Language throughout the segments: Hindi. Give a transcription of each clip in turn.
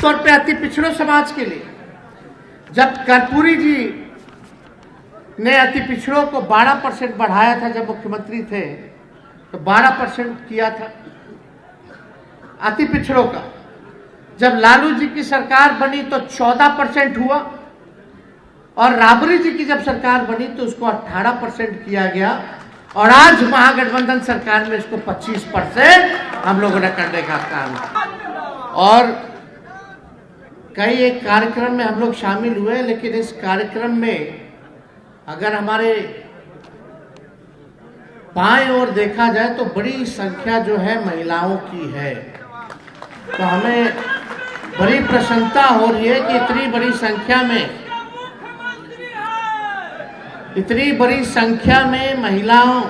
तौर पे अति पिछड़ों समाज के लिए जब कर्पूरी जी ने अति पिछड़ों को 12% बढ़ाया था, जब मुख्यमंत्री थे तो 12% किया था अति पिछड़ों का। जब लालू जी की सरकार बनी तो 14% हुआ, और राबड़ी जी की जब सरकार बनी तो उसको 18% किया गया, और आज महागठबंधन सरकार में इसको 25% हम लोगों ने करने का काम किया। और कई एक कार्यक्रम में हम लोग शामिल हुए, लेकिन इस कार्यक्रम में अगर हमारे बाएं ओर देखा जाए तो बड़ी संख्या जो है महिलाओं की है। तो हमें बड़ी प्रसन्नता हो रही है कि इतनी बड़ी संख्या में महिलाओं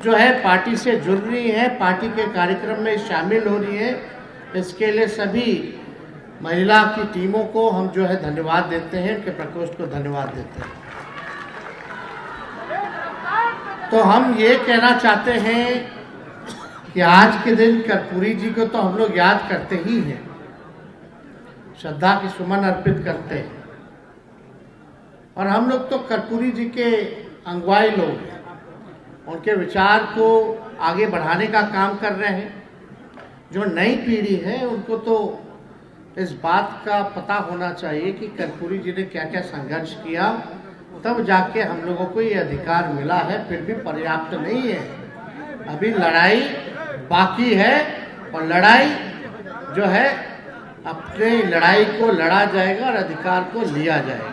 जो है पार्टी से जुड़ रही है, पार्टी के कार्यक्रम में शामिल हो रही है। इसके लिए सभी महिला की टीमों को हम जो है धन्यवाद देते हैं, उनके प्रकोष्ठ को धन्यवाद देते हैं। तो हम ये कहना चाहते हैं कि आज के दिन कर्पूरी जी को तो हम लोग याद करते ही हैं, श्रद्धा की सुमन अर्पित करते हैं, और हम लोग तो कर्पूरी जी के अगुवाई लोग हैं, उनके विचार को आगे बढ़ाने का काम कर रहे हैं। जो नई पीढ़ी है उनको तो इस बात का पता होना चाहिए कि कर्पूरी जी ने क्या क्या संघर्ष किया, तब जाके हम लोगों को ये अधिकार मिला है। फिर भी पर्याप्त नहीं है, अभी लड़ाई बाकी है, और लड़ाई जो है अपने लड़ाई को लड़ा जाएगा और अधिकार को लिया जाएगा।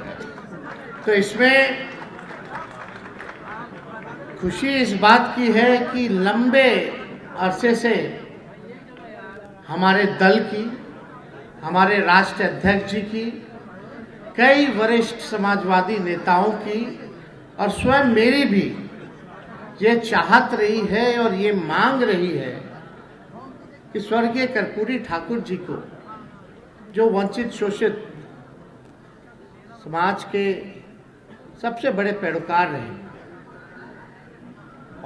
तो इसमें खुशी इस बात की है कि लंबे अरसे से हमारे दल की, हमारे राष्ट्रीय अध्यक्ष जी की, कई वरिष्ठ समाजवादी नेताओं की और स्वयं मेरी भी ये चाहत रही है और ये मांग रही है कि स्वर्गीय कर्पूरी ठाकुर जी को, जो वंचित शोषित समाज के सबसे बड़े पैरोकार रहे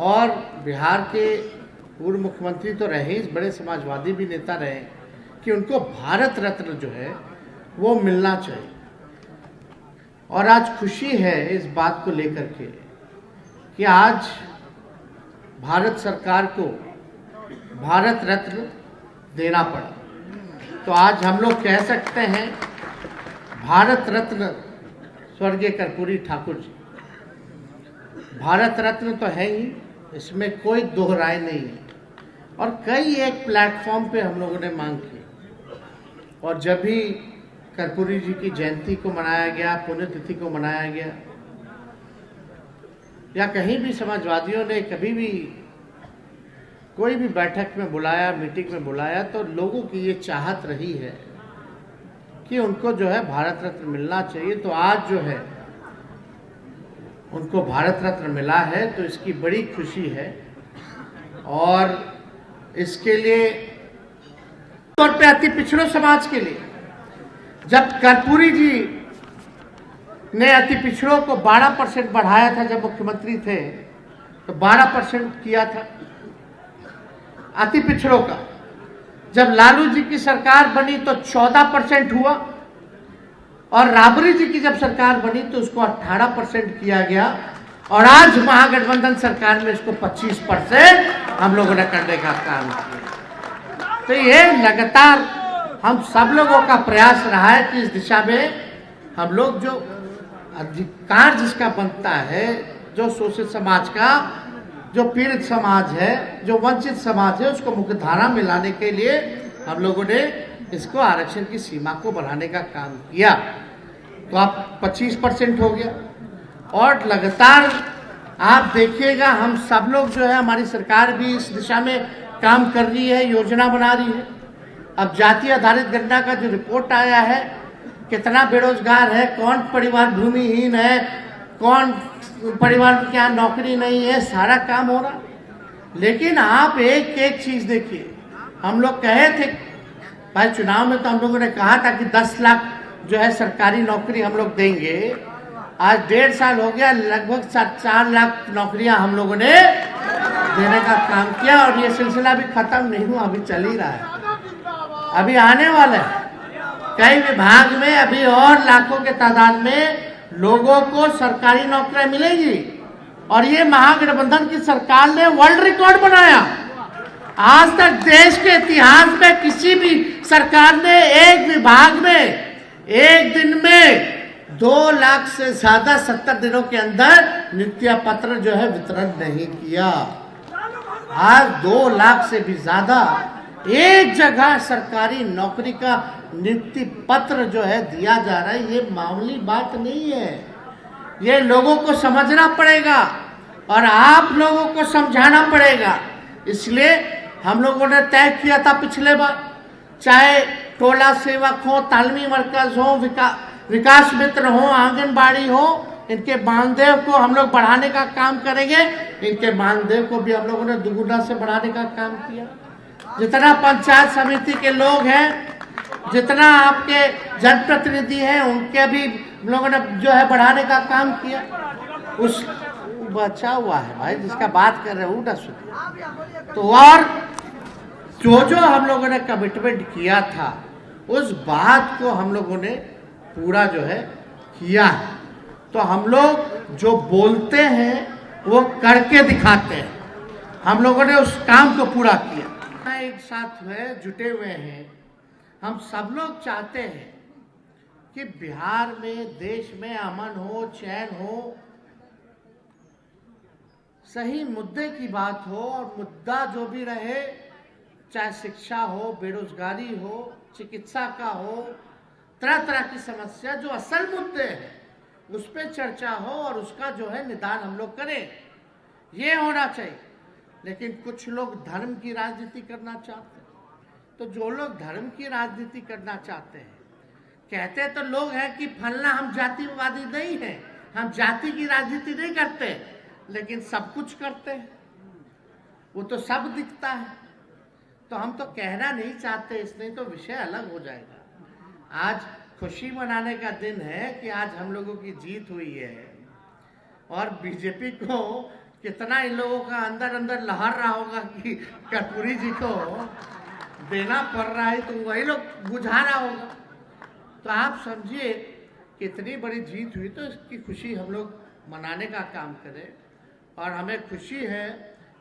और बिहार के पूर्व मुख्यमंत्री तो रहे, इस बड़े समाजवादी भी नेता रहे, कि उनको भारत रत्न जो है वो मिलना चाहिए। और आज खुशी है इस बात को लेकर के कि आज भारत सरकार को भारत रत्न देना पड़ा। तो आज हम लोग कह सकते हैं भारत रत्न स्वर्गीय कर्पूरी ठाकुर जी। भारत रत्न तो है ही, इसमें कोई दो राय नहीं है। और कई एक प्लेटफॉर्म पे हम लोगों ने मांग की, और जब भी कर्पूरी जी की जयंती को मनाया गया, पुण्यतिथि को मनाया गया, या कहीं भी समाजवादियों ने कभी भी कोई भी बैठक में बुलाया, मीटिंग में बुलाया, तो लोगों की ये चाहत रही है कि उनको जो है भारत रत्न मिलना चाहिए। तो आज जो है उनको भारत रत्न मिला है, तो इसकी बड़ी खुशी है। और इसके लिए तौर पे अति पिछड़ों समाज के लिए जब कर्पूरी जी ने अति पिछड़ों को 12% बढ़ाया था, जब मुख्यमंत्री थे तो 12% किया था अति पिछड़ों का। जब लालू जी की सरकार बनी तो 14% हुआ, और राबड़ी जी की जब सरकार बनी तो उसको 18% किया गया, और आज महागठबंधन सरकार में इसको 25% हम लोगों ने करने का काम किया। तो ये लगातार हम सब लोगों का प्रयास रहा है कि इस दिशा में हम लोग जो अधिकार जिसका बनता है, जो शोषित समाज का, जो पीड़ित समाज है, जो वंचित समाज है, उसको मुख्य धारा में लाने के लिए हम लोगों ने इसको आरक्षण की सीमा को बढ़ाने का काम किया। तो अब 25% हो गया, और लगातार आप देखिएगा हम सब लोग जो है, हमारी सरकार भी इस दिशा में काम कर रही है, योजना बना रही है। अब जाति आधारित गणना का जो रिपोर्ट आया है, कितना बेरोजगार है, कौन परिवार भूमिहीन है, कौन परिवार के यहाँ नौकरी नहीं है, सारा काम हो रहा। लेकिन आप एक एक चीज देखिए, हम लोग कहे थे भाई चुनाव में, तो हम लोगों ने कहा था कि 10 लाख जो है सरकारी नौकरी हम लोग देंगे। आज 1.5 साल हो गया, लगभग 4 लाख नौकरियां हम लोगों ने देने का काम किया, और ये सिलसिला भी खत्म नहीं हुआ, अभी चल ही रहा है, अभी आने वाला है। कई विभाग में अभी और लाखों के तादाद में लोगों को सरकारी नौकरियां मिलेगी और ये महागठबंधन की सरकार ने वर्ल्ड रिकॉर्ड बनाया। आज तक देश के इतिहास में किसी भी सरकार ने एक विभाग में एक दिन में 2 लाख से ज्यादा 70 दिनों के अंदर नियुक्ति पत्र जो है वितरण नहीं किया। आज 2 लाख से भी ज्यादा एक जगह सरकारी नौकरी का नियुक्ति पत्र जो है दिया जा रहा है। ये मामूली बात नहीं है, ये लोगों को समझना पड़ेगा और आप लोगों को समझाना पड़ेगा। इसलिए हम लोगों ने तय किया था पिछले बार, चाहे टोला सेवक हो, तालमी मरकज हो, विकास मित्र हो, आंगनबाड़ी हो, इनके मानदेय को हम लोग बढ़ाने का काम करेंगे। इनके मानदेय को भी हम लोगों ने दुगुना से बढ़ाने का काम किया। जितना पंचायत समिति के लोग हैं, जितना आपके जनप्रतिनिधि हैं, उनके भी हम लोगों ने जो है बढ़ाने का काम किया। उस बचा हुआ है भाई जिसका बात कर रहे हो ना सुनिए। तो और जो हम लोगों ने कमिटमेंट किया था उस बात को हम लोगों ने पूरा जो है किया है। तो हम लोग जो बोलते हैं वो करके दिखाते हैं। हम लोगों ने उस काम को पूरा किया। एक साथ में जुटे हुए हैं। हम सब लोग चाहते हैं कि बिहार में, देश में अमन हो, चैन हो, सही मुद्दे की बात हो और मुद्दा जो भी रहे, चाहे शिक्षा हो, बेरोजगारी हो, चिकित्सा का हो, तरह तरह की समस्या जो असल मुद्दे हैं उस पर चर्चा हो और उसका जो है निदान हम लोग करें, ये होना चाहिए। लेकिन कुछ लोग धर्म की राजनीति करना चाहते हैं। तो जो लोग धर्म की राजनीति करना चाहते हैं, कहते तो लोग हैं कि फलना हम जातिवादी नहीं है, हम जाति की राजनीति नहीं करते, लेकिन सब कुछ करते हैं, वो तो सब दिखता है। तो हम तो कहना नहीं चाहते, इसलिए तो विषय अलग हो जाएगा। आज खुशी मनाने का दिन है कि आज हम लोगों की जीत हुई है और बीजेपी को कितना इन लोगों का अंदर अंदर लहर रहा होगा कि कर्पूरी जी को देना पड़ रहा है, तो वही लोग बुझा रहा होगा। तो आप समझिए कितनी बड़ी जीत हुई, तो इसकी खुशी हम लोग मनाने का काम करें। और हमें खुशी है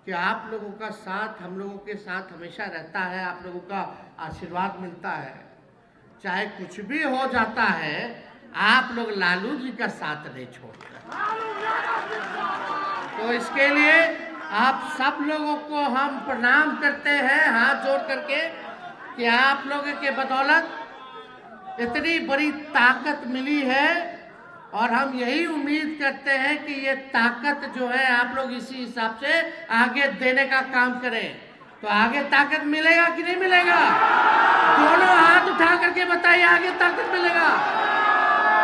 कि आप लोगों का साथ हम लोगों के साथ हमेशा रहता है, आप लोगों का आशीर्वाद मिलता है। चाहे कुछ भी हो जाता है, आप लोग लालू जी का साथ नहीं छोड़ते। तो इसके लिए आप सब लोगों को हम प्रणाम करते हैं हाथ जोड़ करके कि आप लोगों के बदौलत इतनी बड़ी ताकत मिली है और हम यही उम्मीद करते हैं कि ये ताकत जो है आप लोग इसी हिसाब से आगे देने का काम करें। तो आगे ताकत मिलेगा कि नहीं मिलेगा? दोनों हाथ उठा करके बताइए, आगे ताकत मिलेगा?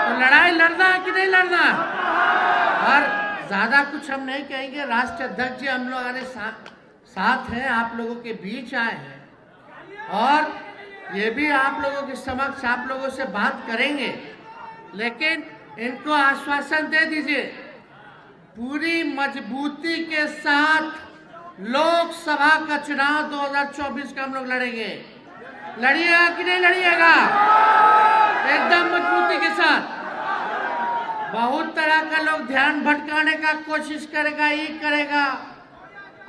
तो लड़ाई लड़ना है कि नहीं लड़ना? और ज्यादा कुछ हम नहीं कहेंगे। राष्ट्रीय अध्यक्ष जी हम लोग साथ हैं, आप लोगों के बीच आए हैं और ये भी आप लोगों के समक्ष आप लोगों से बात करेंगे। लेकिन इनको आश्वासन दे दीजिए, पूरी मजबूती के साथ लोकसभा का चुनाव 2024 का हम लोग लड़ेंगे। लड़िएगा कि नहीं लड़िएगा? एकदम मजबूती के साथ। बहुत तरह का लोग ध्यान भटकाने का कोशिश करेगा, ये करेगा,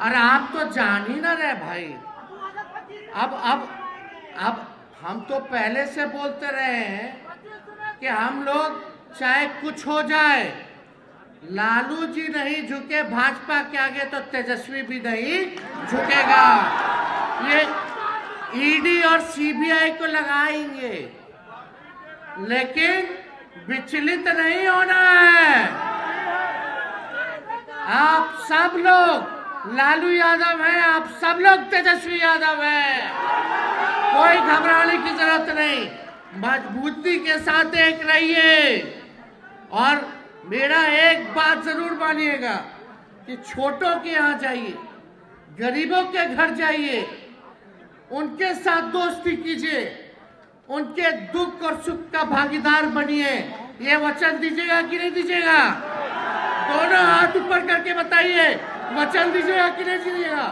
और आप तो जान ही ना रहे भाई। अब हम तो पहले से बोलते रहे हैं कि हम लोग चाहे कुछ हो जाए, लालू जी नहीं झुके भाजपा के आगे तो तेजस्वी भी नहीं झुकेगा। ये ईडी और सीबीआई को लगाएंगे, लेकिन विचलित नहीं होना है। आप सब लोग लालू यादव हैं, आप सब लोग तेजस्वी यादव हैं, कोई घबराने की जरूरत नहीं। मजबूती के साथ एक रहिए और मेरा एक बात जरूर मानिएगा कि छोटों के यहाँ जाइए, गरीबों के घर जाइए, उनके साथ दोस्ती कीजिए, उनके दुख और सुख का भागीदार बनिए। ये वचन दीजिएगा कि नहीं दीजिएगा? दोनों हाथ ऊपर करके बताइए, वचन दीजिएगा कि नहीं दीजिएगा?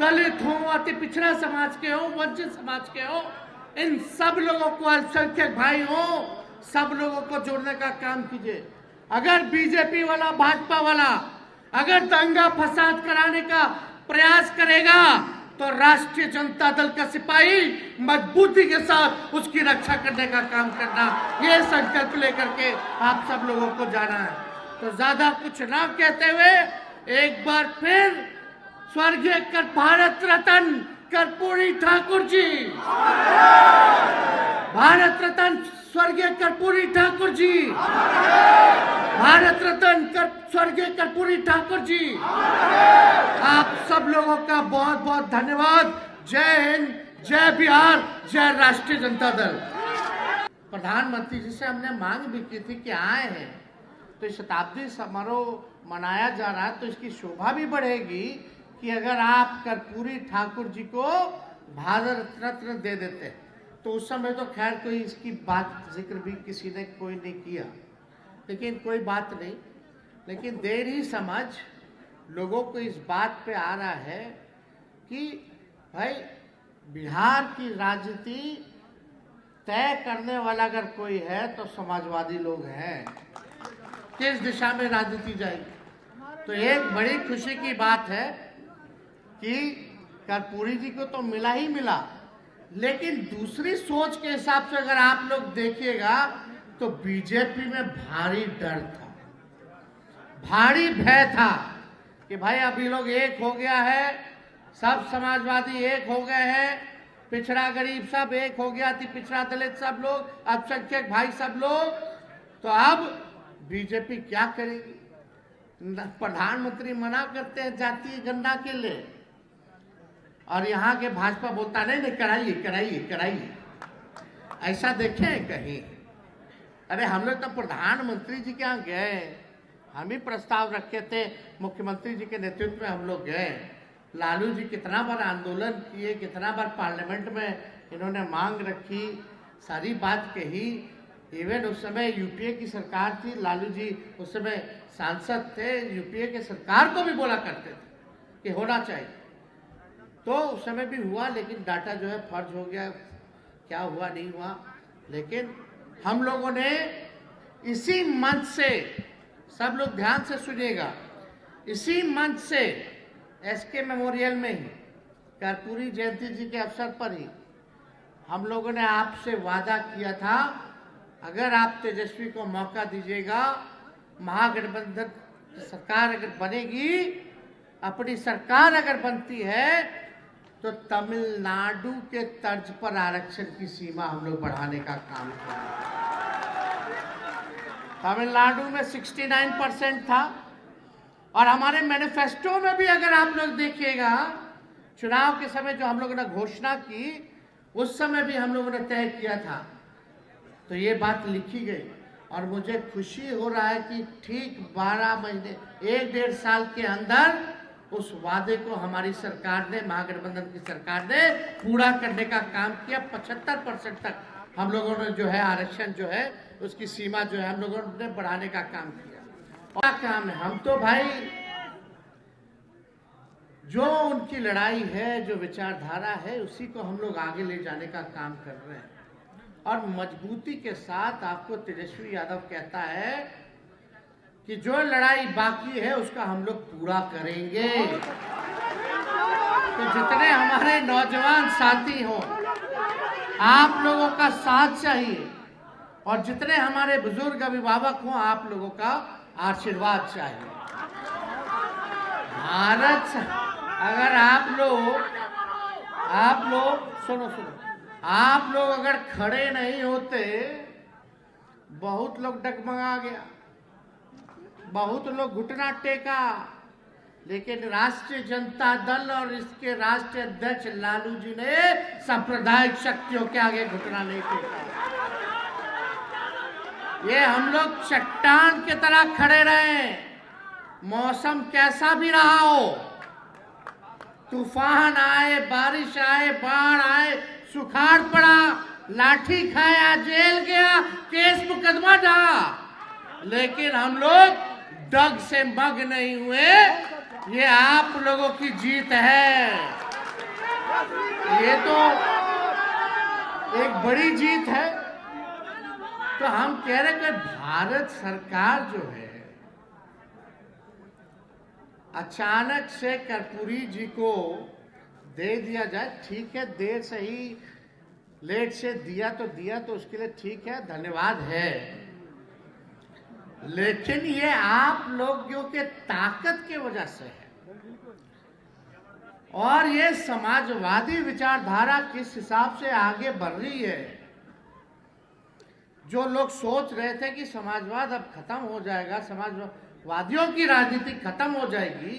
दलित हो, अति पिछड़ा समाज के हो, वंचित समाज के हो, इन सब लोगों को, अल्पसंख्यक भाई हो, सब लोगों को जोड़ने का काम कीजिए। अगर बीजेपी वाला, भाजपा वाला अगर दंगा फसाद कराने का प्रयास करेगा तो राष्ट्रीय जनता दल का सिपाही मजबूती के साथ उसकी रक्षा करने का काम करना, ये संकल्प लेकर के आप सब लोगों को जाना है। तो ज्यादा कुछ ना कहते हुए एक बार फिर स्वर्गीय भारत रत्न कर्पूरी ठाकुर जी, भारत रत्न स्वर्गीय कर्पूरी ठाकुर जी, भारत रत्न स्वर्गीय कर्पूरी ठाकुर जी, आप सब लोगों का बहुत बहुत धन्यवाद। जय हिंद, जय बिहार, जय राष्ट्रीय जनता दल। प्रधानमंत्री जी से हमने मांग भी की थी कि आए हैं तो शताब्दी समारोह मनाया जा रहा है तो इसकी शोभा भी बढ़ेगी कि अगर आप कर्पूरी ठाकुर जी को भारत रत्न दे देते। तो उस समय तो खैर कोई इसकी बात जिक्र भी किसी ने कोई नहीं किया, लेकिन कोई बात नहीं। लेकिन देर ही समझ लोगों को इस बात पे आ रहा है कि भाई बिहार की राजनीति तय करने वाला अगर कोई है तो समाजवादी लोग हैं, किस दिशा में राजनीति जाएगी। तो एक बड़ी खुशी की बात है कि कर्पूरी जी को तो मिला ही मिला, लेकिन दूसरी सोच के हिसाब से अगर आप लोग देखिएगा तो बीजेपी में भारी डर था, भारी भय था कि भाई अभी लोग एक हो गया है, सब समाजवादी एक हो गए हैं, पिछड़ा गरीब सब एक हो गया थी, पिछड़ा दलित सब लोग, अल्पसंख्यक भाई सब लोग, तो अब बीजेपी क्या करेगी। प्रधानमंत्री मना करते हैं जातीय गणना के लिए और यहाँ के भाजपा बोलता नहीं नहीं कराइए कराइए कराइए। ऐसा देखे कहीं? अरे हम लोग तो प्रधानमंत्री जी के यहाँ गए, हम ही प्रस्ताव रखे थे, मुख्यमंत्री जी के नेतृत्व में हम लोग गए। लालू जी कितना बार आंदोलन किए, कितना बार पार्लियामेंट में इन्होंने मांग रखी, सारी बात कही। इवन उस समय यूपीए की सरकार थी, लालू जी उस समय सांसद थे, यूपीए के सरकार को भी बोला करते थे कि होना चाहिए। तो उस समय भी हुआ, लेकिन डाटा जो है फर्ज हो गया, क्या हुआ नहीं हुआ। लेकिन हम लोगों ने इसी मंच से, सब लोग ध्यान से सुनिएगा, इसी मंच से एसके मेमोरियल में ही कर्पूरी जयंती जी के अवसर पर ही हम लोगों ने आपसे वादा किया था, अगर आप तेजस्वी को मौका दीजिएगा, महागठबंधन सरकार अगर बनेगी, अपनी सरकार अगर बनती है, तो तमिलनाडु के तर्ज पर आरक्षण की सीमा हम लोग बढ़ाने का काम करेंगे। तमिलनाडु में 69% था और हमारे मैनिफेस्टो में भी अगर आप लोग देखिएगा, चुनाव के समय जो हम लोगों ने घोषणा की, उस समय भी हम लोगों ने तय किया था। तो ये बात लिखी गई और मुझे खुशी हो रहा है कि ठीक 12 महीने, 1-1.5 साल के अंदर उस वादे को हमारी सरकार ने, महागठबंधन की सरकार ने पूरा करने का काम किया। 75% तक हम लोगों ने जो है आरक्षण जो है उसकी सीमा जो है हम लोगों ने बढ़ाने का काम किया। और काम है, हम तो भाई जो उनकी लड़ाई है, जो विचारधारा है, उसी को हम लोग आगे ले जाने का काम कर रहे हैं। और मजबूती के साथ आपको तेजस्वी यादव कहता है कि जो लड़ाई बाकी है उसका हम लोग पूरा करेंगे। तो जितने हमारे नौजवान साथी हों, आप लोगों का साथ चाहिए, और जितने हमारे बुजुर्ग अभिभावक हों, आप लोगों का आशीर्वाद चाहिए। भारत, अगर आप लोग सुनो, आप लोग अगर खड़े नहीं होते, बहुत लोग डगमगा गया, बहुत लोग घुटना टेका, लेकिन राष्ट्रीय जनता दल और इसके राष्ट्रीय अध्यक्ष लालू जी ने सांप्रदायिक शक्तियों के आगे घुटना नहीं टेका। ये हम लोग चट्टान की तरह खड़े रहे, मौसम कैसा भी रहा हो, तूफान आए, बारिश आए, बाढ़ आए, सुखाड़ पड़ा, लाठी खाया, जेल गया, केस मुकदमा रहा, लेकिन हम लोग डग से मग नहीं हुए। ये आप लोगों की जीत है। एक बड़ी जीत है। तो हम कह रहे कि भारत सरकार जो है, अचानक से कर्पूरी जी को दे दिया जाए, ठीक है, देर से ही लेट से दिया तो उसके लिए ठीक है, धन्यवाद है। लेकिन ये आप लोगों के ताकत की वजह से है। और ये समाजवादी विचारधारा किस हिसाब से आगे बढ़ रही है। जो लोग सोच रहे थे कि समाजवाद अब खत्म हो जाएगा, समाजवादियों की राजनीति खत्म हो जाएगी,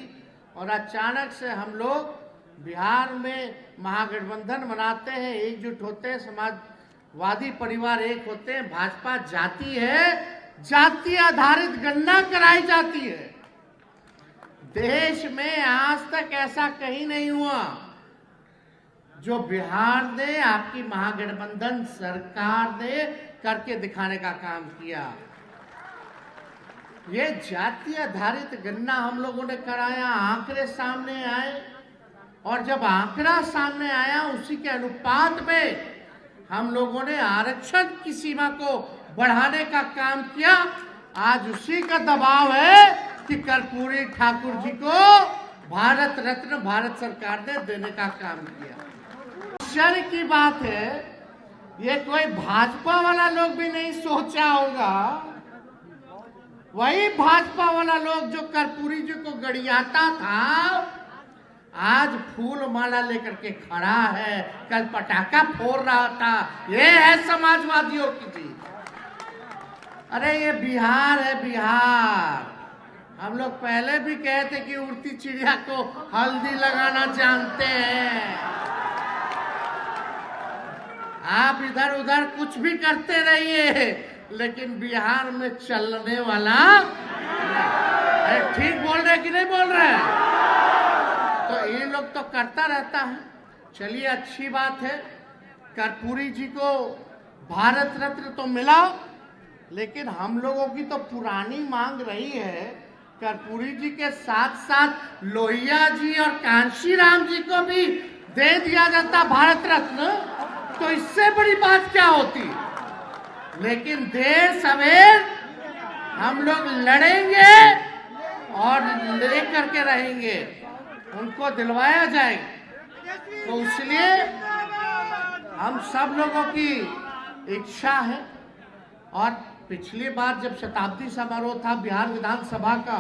और अचानक से हम लोग बिहार में महागठबंधन बनाते हैं, एकजुट होते हैं, समाजवादी परिवार एक होते हैं, भाजपा जाती है, जाति आधारित गणना कराई जाती है। देश में आज तक ऐसा कहीं नहीं हुआ जो बिहार ने, आपकी महागठबंधन सरकार ने करके दिखाने का काम किया। ये जाति आधारित गणना हम लोगों ने कराया, आंकड़े सामने आए, और जब आंकड़ा सामने आया उसी के अनुपात में हम लोगों ने आरक्षण की सीमा को बढ़ाने का काम किया। आज उसी का दबाव है कि कर्पूरी ठाकुर जी को भारत रत्न भारत सरकार ने देने का काम किया। आश्चर्य की बात है, ये कोई भाजपा वाला लोग भी नहीं सोचा होगा। वही भाजपा वाला लोग जो कर्पूरी जी को गड़ियाता था, आज फूल माला लेकर के खड़ा है, कल पटाखा फोड़ रहा था। ये है समाजवादियों की जीत। अरे ये बिहार है, बिहार। हम लोग पहले भी कहते कि उड़ती चिड़िया को हल्दी लगाना जानते हैं। आप इधर उधर कुछ भी करते रहिए, लेकिन बिहार में चलने वाला। अरे ठीक बोल रहे कि नहीं बोल रहे? तो ये लोग तो करता रहता है। चलिए, अच्छी बात है, कर्पूरी जी को भारत रत्न तो मिला, लेकिन हम लोगों की तो पुरानी मांग रही है कर्पूरी जी के साथ साथ लोहिया जी और कांशीराम जी को भी दे दिया जाता भारत रत्न, तो इससे बड़ी बात क्या होती। लेकिन देर सवेर हम लोग लड़ेंगे और लेकर के रहेंगे, उनको दिलवाया जाएगा। तो इसलिए हम सब लोगों की इच्छा है। और पिछली बार जब शताब्दी समारोह था बिहार विधानसभा का,